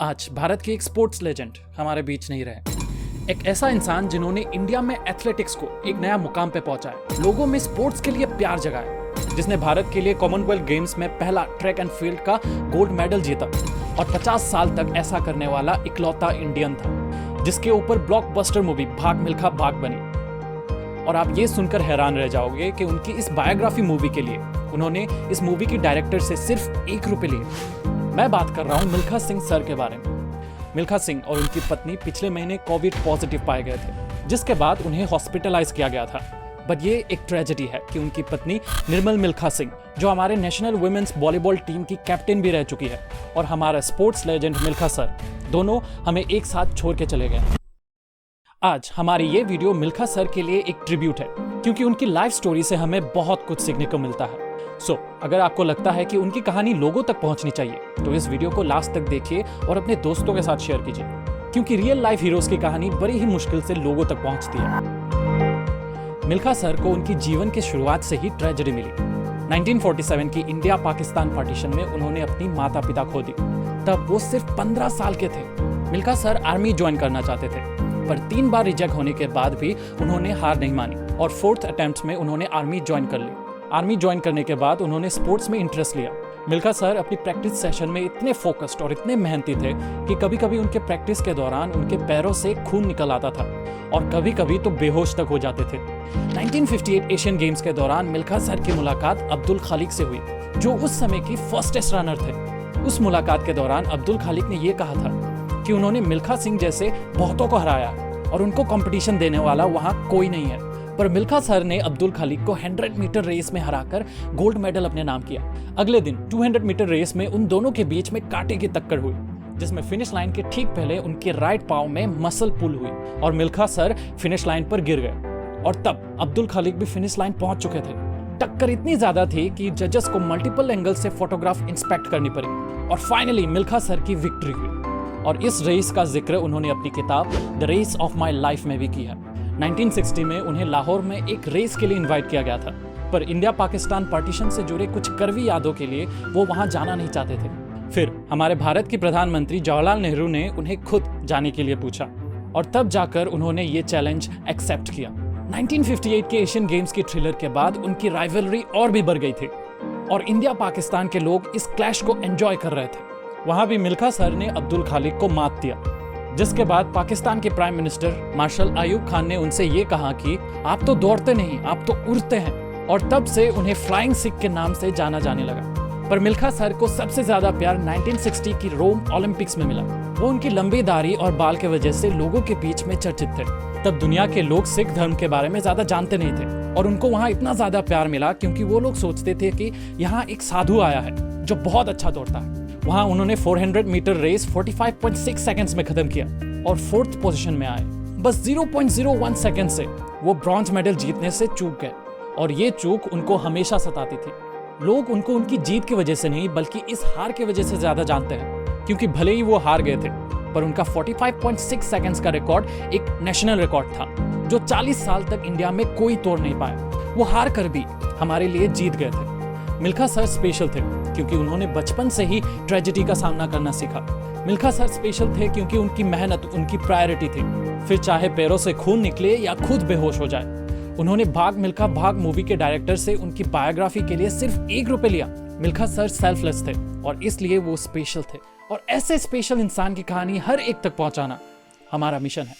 आज भारत के एक स्पोर्ट्स लेजेंड हमारे बीच नहीं रहे। एक ऐसा इंसान जिन्होंने इंडिया में एथलेटिक्स को एक नया मुकाम पे पहुंचाया, लोगों में स्पोर्ट्स के लिए प्यार जगाया, जिसने भारत के लिए कॉमनवेल्थ गेम्स में पहला ट्रैक एंड फील्ड का गोल्ड मेडल जीता और 50 साल तक ऐसा करने वाला इकलौता इंडियन था, जिसके ऊपर ब्लॉकबस्टर मूवी भाग मिल्खा भाग बनी। और आप ये सुनकर हैरान रह जाओगे कि उनकी इस बायोग्राफी मूवी के लिए उन्होंने इस मूवी की डायरेक्टर से सिर्फ ₹1 लिए। मैं बात कर रहा हूँ मिल्खा सिंह सर के बारे में। मिल्खा सिंह और उनकी पत्नी पिछले महीने कोविड पॉजिटिव पाए गए थे, जिसके बाद उन्हें हॉस्पिटलाइज किया गया था। बट ये एक ट्रेजेडी है कि उनकी पत्नी निर्मल मिल्खा सिंह, जो हमारे नेशनल वुमेन्स वॉलीबॉल टीम की कैप्टन भी रह चुकी है, और हमारा स्पोर्ट्स लेजेंड मिल्खा सर, दोनों हमें एक साथ छोड़ के चले गए। आज हमारी ये वीडियो मिल्खा सर के लिए एक ट्रिब्यूट है, क्योंकि उनकी लाइफ स्टोरी से हमें बहुत कुछ सीखने को मिलता है। अगर आपको लगता है कि उनकी कहानी लोगों तक पहुंचनी चाहिए, तो इस वीडियो को लास्ट तक देखिए और अपने दोस्तों के साथ शेयर कीजिए, क्योंकि रियल लाइफ हीरोज की कहानी बड़ी ही मुश्किल से लोगों तक पहुंचती है। मिल्खा सर को उनकी जीवन की शुरुआत से ही ट्रेजेडी मिली। 1947 की इंडिया पाकिस्तान पार्टीशन में उन्होंने अपनी माता पिता खो दी। तब वो सिर्फ 15 साल के थे। मिल्खा सर आर्मी ज्वाइन करना चाहते थे, पर 3 बार रिजेक्ट होने के बाद भी उन्होंने हार नहीं मानी और 4th अटेम्प्ट में उन्होंने आर्मी ज्वाइन कर ली। आर्मी ज्वाइन करने के बाद उन्होंने स्पोर्ट्स में इंटरेस्ट लिया। मिल्खा सर अपनी प्रैक्टिस सेशन में इतने फोकस्ड और इतने मेहनती थे कि कभी कभी उनके प्रैक्टिस के दौरान उनके पैरों से खून निकल आता था और कभी कभी तो बेहोश तक हो जाते थे। 1958 एशियन गेम्स के दौरान मिल्खा सर की मुलाकात अब्दुल खालिक से हुई, जो उस समय की फास्टेस्ट रनर थे। उस मुलाकात के दौरान अब्दुल खालिक ने यह कहा था कि उन्होंने मिल्खा सिंह जैसे बहुतों को हराया और उनको कंपटीशन देने वाला वहां कोई नहीं है। पर मिल्खा सर ने अब्दुल खालिक को 100 मीटर रेस में हराकर गोल्ड मेडल अपने नाम किया। अगले दिन 200 मीटर रेस में उन दोनों के बीच में कांटे की टक्कर हुई, जिसमें फिनिश लाइन के ठीक पहले उनके राइट पांव में मसल पुल हुई और मिल्खा सर फिनिश लाइन पर गिर गए। और तब अब्दुल खालिक भी फिनिश लाइन पहुंच चुके थे। टक्कर इतनी ज्यादा थी कि जजेस को मल्टीपल एंगल से फोटोग्राफ इंस्पेक्ट करनी पड़ी और फाइनली मिल्खा सर की विक्ट्री हुई। और इस रेस का जिक्र उन्होंने अपनी किताब the race of my life में भी किया। 1960 में उन्हें लाहौर में एक रेस के लिए इनवाइट किया गया था, पर इंडिया पाकिस्तान पार्टीशन से जुड़े कुछ कड़वी यादों के लिए वो वहां जाना नहीं चाहते थे। फिर हमारे भारत के प्रधानमंत्री जवाहरलाल नेहरू ने उन्हें खुद जाने के लिए पूछा और तब जाकर उन्होंने ये चैलेंज एक्सेप्ट किया। 1958 के एशियन गेम्स की थ्रिलर के बाद उनकी राइवलरी और भी बढ़ गई थी और इंडिया पाकिस्तान के लोग इस क्लैश को एंजॉय कर रहे थे। वहां भी मिल्खा सर ने अब्दुल खालिक को मात दिया, जिसके बाद पाकिस्तान के prime minister marshal Ayub Khan ने उनसे ये कहा कि आप तो दौड़ते नहीं, आप तो उड़ते हैं। और तब से उन्हें फ्लाइंग सिख के नाम से जाना जाने लगा। पर मिल्खा सर को सबसे ज्यादा प्यार 1960 की रोम ओलंपिक्स में मिला। वो उनकी लंबी दाढ़ी और बाल के वजह से लोगों के बीच में चर्चित थे। तब दुनिया के लोग सिख धर्म के बारे में ज्यादा जानते नहीं थे और उनको वहाँ इतना ज्यादा प्यार मिला क्योंकि वो लोग सोचते थे कि यहाँ एक साधु आया है जो बहुत अच्छा दौड़ता है। वहां उन्होंने 400 मीटर रेस 45.6 सेकंड्स में खत्म किया और 4th पोजीशन में आए। बस 0.01 सेकंड से वो ब्रॉन्ज मेडल जीतने से चूक गए और ये चूक उनको हमेशा सताती थी। लोग उनको उनकी जीत की वजह से नहीं, बल्कि इस हार की वजह से ज्यादा जानते हैं, क्योंकि भले ही वो हार गए थे, पर उनका 45.6 सेकंड्स का रिकॉर्ड एक नेशनल रिकॉर्ड था, जो 40 साल तक इंडिया में कोई तोड़ नहीं पाया। वो हार कर भी हमारे लिए जीत गए थे। मिल्खा सर स्पेशल थे क्योंकि उन्होंने बचपन से ही ट्रेजेडी का सामना करना सीखा। मिल्खा सर स्पेशल थे क्योंकि उनकी मेहनत उनकी प्रायोरिटी थी, फिर चाहे पैरों से खून निकले या खुद बेहोश हो जाए। उन्होंने भाग मिल्खा भाग मूवी के डायरेक्टर से उनकी बायोग्राफी के लिए सिर्फ ₹1 लिया। मिल्खा सर सेल्फलेस थे और इसलिए वो स्पेशल थे, और ऐसे स्पेशल इंसान की कहानी हर एक तक पहुंचाना हमारा मिशन है।